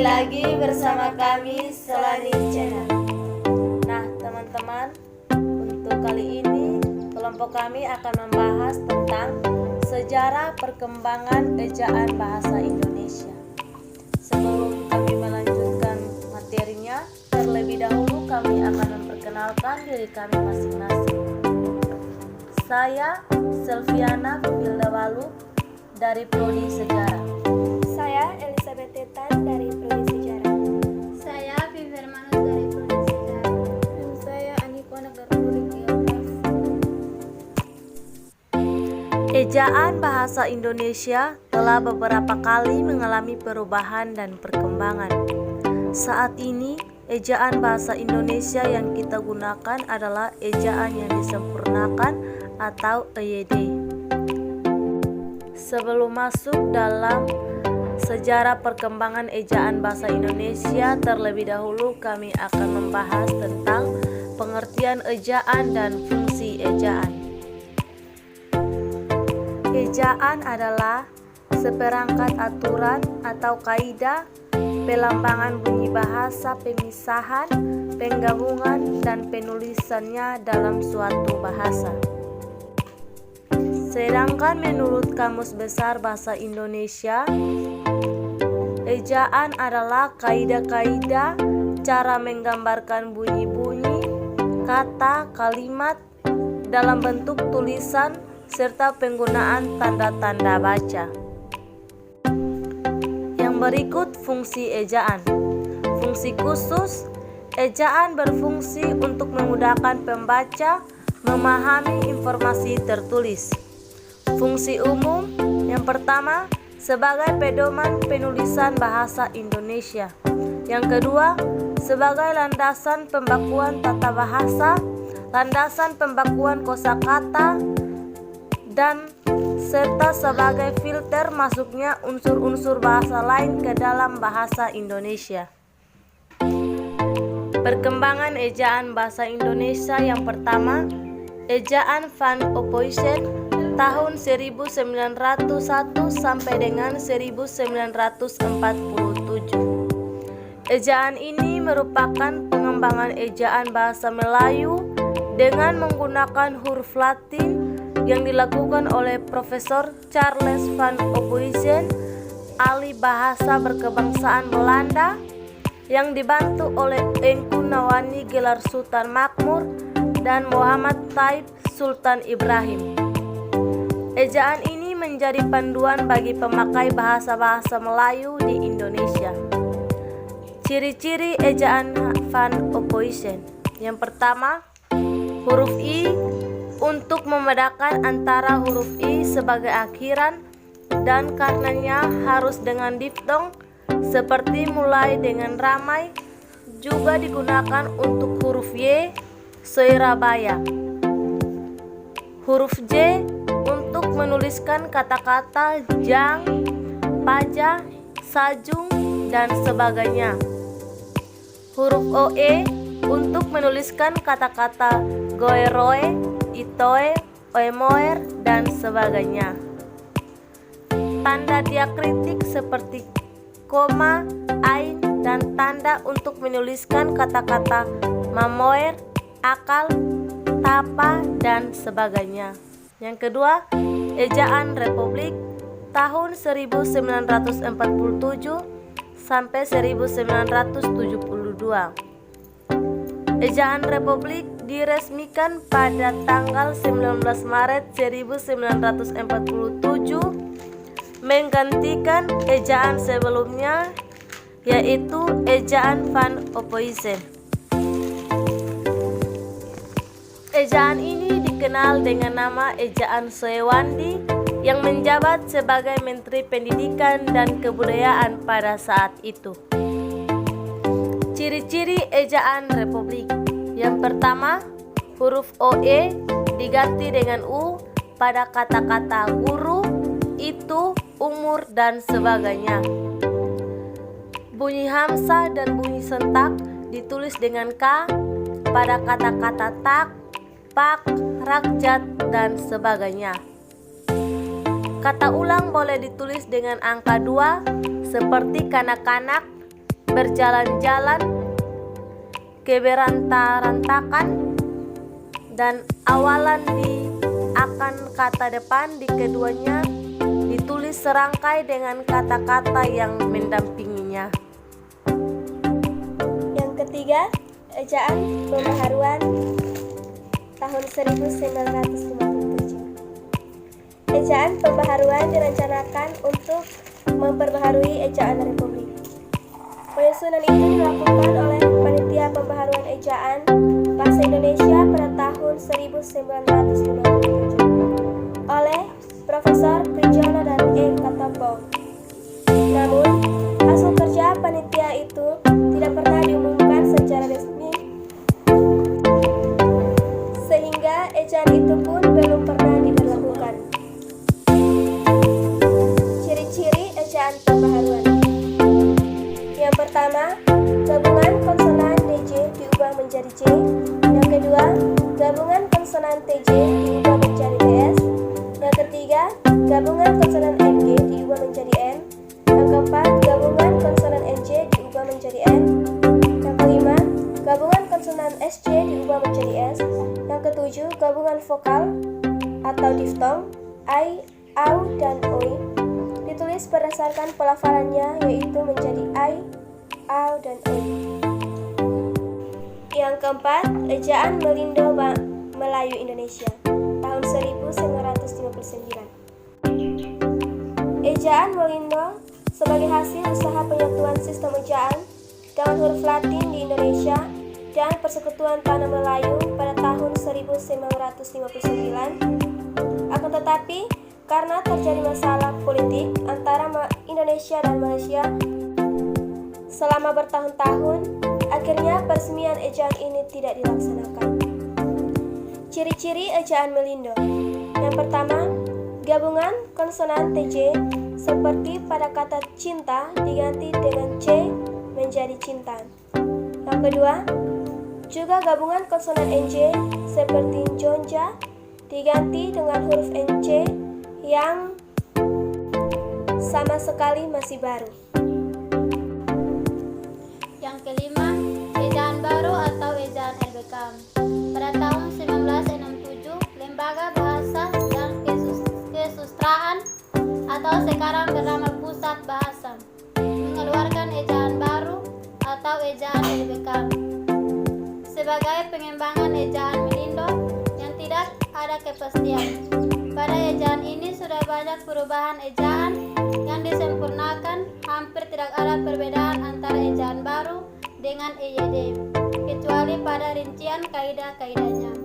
Kembali lagi bersama kami Selani Channel. Nah teman-teman, untuk kali ini kelompok kami akan membahas tentang sejarah perkembangan ejaan bahasa Indonesia. Sebelum kami melanjutkan materinya, terlebih dahulu kami akan memperkenalkan diri kami masing-masing. Saya Selviana Fildawalu dari Prodi Sejarah. Saya Elizabeth Tetan dari Prodi Sejarah. Saya Vivi Hermanus dari Prodi Sejarah. Dan saya Aniko anak dari Prodi Geografi. Ejaan bahasa Indonesia telah beberapa kali mengalami perubahan dan perkembangan. Saat ini, ejaan bahasa Indonesia yang kita gunakan adalah ejaan yang disempurnakan atau EYD. Sebelum masuk dalam sejarah perkembangan ejaan bahasa Indonesia, terlebih dahulu kami akan membahas tentang pengertian ejaan dan fungsi ejaan. Ejaan adalah seperangkat aturan atau kaidah, pelambangan bunyi bahasa, pemisahan, penggabungan, dan penulisannya dalam suatu bahasa. Sedangkan menurut Kamus Besar Bahasa Indonesia, ejaan adalah kaidah-kaidah cara menggambarkan bunyi-bunyi, kata, kalimat dalam bentuk tulisan serta penggunaan tanda-tanda baca. Yang berikut fungsi ejaan. Fungsi khusus, ejaan berfungsi untuk memudahkan pembaca memahami informasi tertulis. Fungsi umum, yang pertama, sebagai pedoman penulisan bahasa Indonesia. Yang kedua, sebagai landasan pembakuan tata bahasa, landasan pembakuan kosakata, dan serta sebagai filter masuknya unsur-unsur bahasa lain ke dalam bahasa Indonesia. Perkembangan ejaan bahasa Indonesia yang pertama, ejaan Van Ophuijsen tahun 1901 sampai dengan 1947. Ejaan ini merupakan pengembangan ejaan bahasa Melayu dengan menggunakan huruf Latin yang dilakukan oleh Profesor Charles Van Ophuijsen, ahli bahasa berkebangsaan Belanda, yang dibantu oleh Engku Nawani Gelar Sultan Makmur dan Muhammad Taib Sultan Ibrahim. Ejaan ini menjadi panduan bagi pemakai bahasa-bahasa Melayu di Indonesia. Ciri-ciri ejaan Van Ophuijsen. Yang pertama, huruf I untuk membedakan antara huruf I sebagai akhiran dan karenanya harus dengan diftong seperti mulai dengan ramai, juga digunakan untuk huruf Y, Surabaya. Huruf J untuk menuliskan kata-kata jang, paja, sajung, dan sebagainya. Huruf OE untuk menuliskan kata-kata goeroe, itoe, oemoer, dan sebagainya. Tanda diakritik seperti koma, ain, dan tanda untuk menuliskan kata-kata mamoer, akal, tapa, dan sebagainya. Yang kedua, ejaan Republik tahun 1947 sampai 1972. Ejaan Republik diresmikan pada tanggal 19 Maret 1947 menggantikan ejaan sebelumnya, yaitu ejaan Van Ophuijsen. Ejaan ini dikenal dengan nama ejaan Soewandi yang menjabat sebagai Menteri Pendidikan dan Kebudayaan pada saat itu. Ciri-ciri ejaan Republik. Yang pertama, huruf OE diganti dengan U pada kata-kata guru, itu, umur, dan sebagainya. Bunyi hamzah dan bunyi sentak ditulis dengan K pada kata-kata tak, pak, rakyat, dan sebagainya. Kata ulang boleh ditulis dengan angka 2 seperti kanak-kanak, berjalan-jalan ke berantakan, dan awalan di akan kata depan di keduanya ditulis serangkai dengan kata-kata yang mendampinginya. Yang ketiga, ejaan pembaharuan tahun 1957. Ejaan pembaharuan direncanakan untuk memperbaharui ejaan Republik. Penyusunan itu dilakukan oleh Panitia Pembaharuan Ejaan Bahasa Indonesia pada tahun 1957 oleh Profesor Prijono dan E. Katopo. Namun, hasil kerja panitia itu tidak pernah diumumkan secara resmi, sehingga ejaan itu pun belum pernah diberlakukan. Ciri-ciri ejaan pembaharuan. Yang pertama, gabungan konsonan DJ diubah menjadi C. Yang kedua, gabungan konsonan TJ diubah menjadi TS. Yang ketiga, gabungan konsonan NG diubah menjadi N. Yang keempat, gabungan konsonan NJ diubah menjadi N. Yang kelima, gabungan konsonan SJ diubah menjadi S. Yang ketujuh, gabungan vokal atau diftong I, AU, dan OI ditulis berdasarkan pelafalannya, yaitu menjadi I, AU, dan OI. Yang keempat, ejaan Melindo Melayu Indonesia tahun 1959. Ejaan Melindo sebagai hasil usaha penyatuan sistem ejaan dengan huruf Latin di Indonesia dan Persekutuan Tanah Melayu pada tahun 1959. Akan tetapi, karena terjadi masalah politik antara Indonesia dan Malaysia selama bertahun-tahun, akhirnya peresmian ejaan ini tidak dilaksanakan. Ciri-ciri ejaan Melindo. Yang pertama, gabungan konsonan TJ seperti pada kata cinta diganti dengan C menjadi cinta. Yang kedua, juga gabungan konsonan NJ seperti Jonja diganti dengan huruf NC yang sama sekali masih baru. Yang kelima, ejaan baru atau ejaan LBK. Pada tahun 1967, Lembaga Bahasa dan Kesusastraan atau sekarang bernama Pusat Bahasa mengeluarkan ejaan baru atau ejaan LBK sebagai pengembangan ejaan Melindo yang tidak ada kepastian. Pada ejaan ini sudah banyak perubahan ejaan yang disempurnakan, hampir tidak ada perbedaan antara ejaan baru dengan EYD, kecuali pada rincian kaidah-kaidahnya.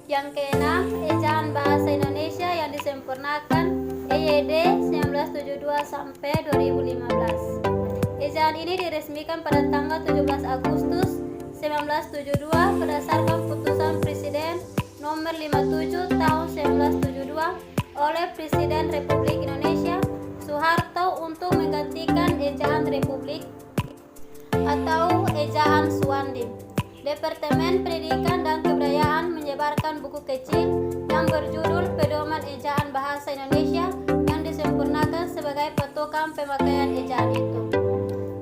Yang keenam, ejaan Bahasa Indonesia yang disempurnakan EYD 1972 sampai 2015. Ejaan ini diresmikan pada tanggal 17 Agustus 1972 berdasarkan putusan Presiden nomor 57 tahun 1972 oleh Presiden Republik Indonesia Soeharto untuk menggantikan ejaan Republik atau ejaan Suwandi. Departemen Pendidikan dan Kebudayaan menyebarkan buku kecil yang berjudul Pedoman Ejaan Bahasa Indonesia yang disempurnakan sebagai patokan pemakaian ejaan itu.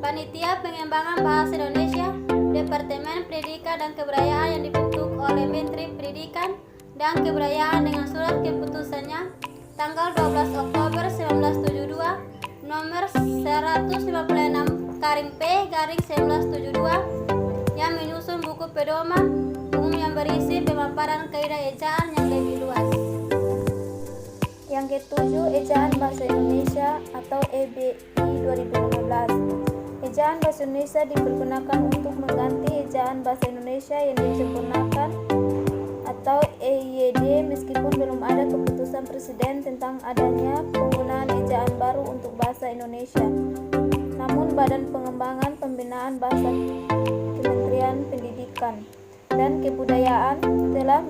Panitia Pengembangan Bahasa Indonesia Departemen Pendidikan dan Kebudayaan yang dibentuk oleh Menteri Pendidikan dan Kebudayaan dengan surat keputusannya tanggal 12 Oktober 1972 nomor 156-P/1972 yang menyusun buku pedoman umum yang berisi pemaparan kaidah ejaan yang lebih luas. Yang ketujuh, ejaan Bahasa Indonesia atau EBI 2015. Ejaan Bahasa Indonesia dipergunakan untuk mengganti ejaan Bahasa Indonesia yang disempurnakan atau EYD meskipun belum ada keputusan Presiden tentang adanya penggunaan ejaan baru untuk bahasa Indonesia. Namun Badan Pengembangan Pembinaan Bahasa Kementerian Pendidikan dan Kebudayaan telah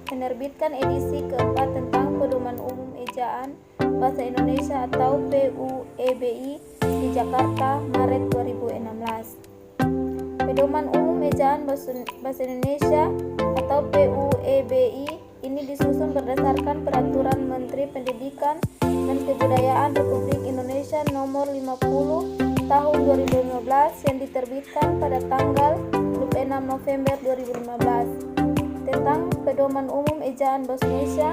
menerbitkan edisi keempat tentang Pedoman Umum Ejaan Bahasa Indonesia atau PUEBI di Jakarta, Maret 2016. Pedoman Umum Ejaan Bahasa Indonesia atau PUEBI ini disusun berdasarkan Peraturan Menteri Pendidikan dan Kebudayaan Republik Indonesia Nomor 50 tahun 2015 yang diterbitkan pada tanggal 26 November 2015 tentang Pedoman Umum Ejaan Bahasa Indonesia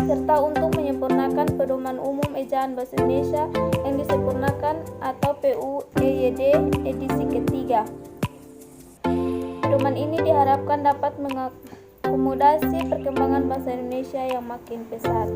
serta untuk menyempurnakan Pedoman Umum Ejaan Bahasa Indonesia yang disempurnakan atau PUEYD edisi ketiga. Pedoman ini diharapkan dapat mengakomodasi perkembangan bahasa Indonesia yang makin pesat.